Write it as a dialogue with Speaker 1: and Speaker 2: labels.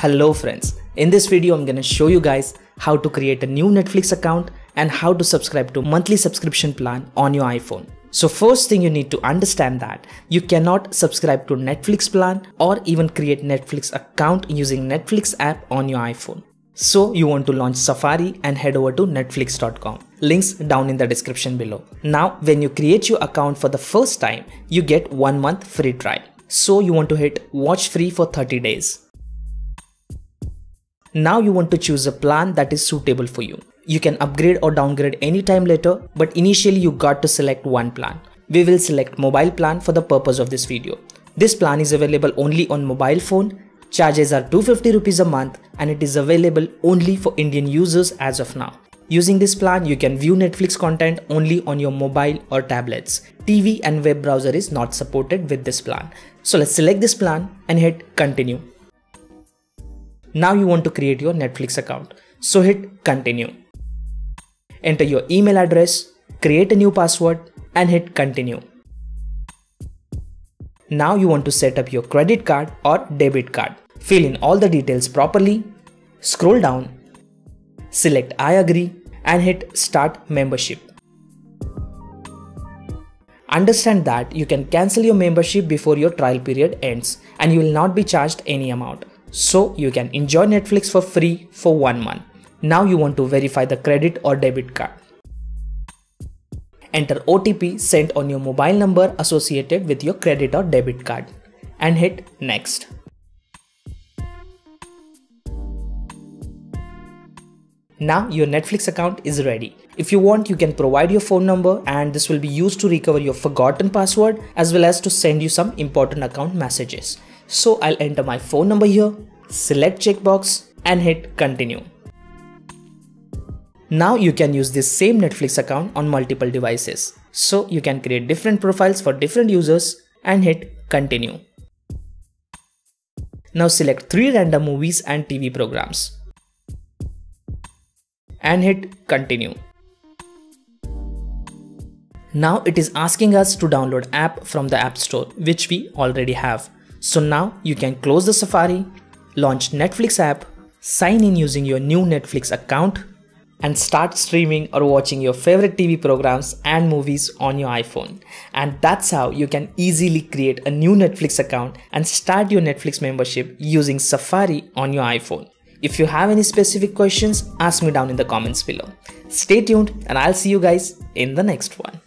Speaker 1: Hello friends, in this video I'm gonna show you guys how to create a new Netflix account and how to subscribe to monthly subscription plan on your iPhone. So first thing you need to understand that you cannot subscribe to Netflix plan or even create Netflix account using Netflix app on your iPhone. So you want to launch Safari and head over to netflix.com. Links down in the description below. Now when you create your account for the first time, you get 1 month free trial. So you want to hit watch free for 30 days. Now you want to choose a plan that is suitable for you. You can upgrade or downgrade anytime later, but initially you got to select one plan. We will select mobile plan for the purpose of this video. This plan is available only on mobile phone. Charges are 250 rupees a month and it is available only for Indian users as of now. Using this plan, you can view Netflix content only on your mobile or tablets. TV and web browser is not supported with this plan. So let's select this plan and hit continue. Now you want to create your Netflix account. So hit continue. Enter your email address, create a new password and hit continue. Now you want to set up your credit card or debit card. Fill in all the details properly, scroll down, select I agree and hit start membership. Understand that you can cancel your membership before your trial period ends and you will not be charged any amount. So you can enjoy Netflix for free for 1 month. Now you want to verify the credit or debit card. Enter OTP sent on your mobile number associated with your credit or debit card and hit next. Now your Netflix account is ready. If you want, you can provide your phone number and this will be used to recover your forgotten password as well as to send you some important account messages. So I'll enter my phone number here, select checkbox and hit continue. Now you can use this same Netflix account on multiple devices. So you can create different profiles for different users and hit continue. Now select 3 random movies and TV programs and hit continue. Now it is asking us to download app from the App Store, which we already have. So now you can close the Safari, launch Netflix app, sign in using your new Netflix account and start streaming or watching your favorite TV programs and movies on your iPhone. And that's how you can easily create a new Netflix account and start your Netflix membership using Safari on your iPhone. If you have any specific questions, ask me down in the comments below. Stay tuned and I'll see you guys in the next one.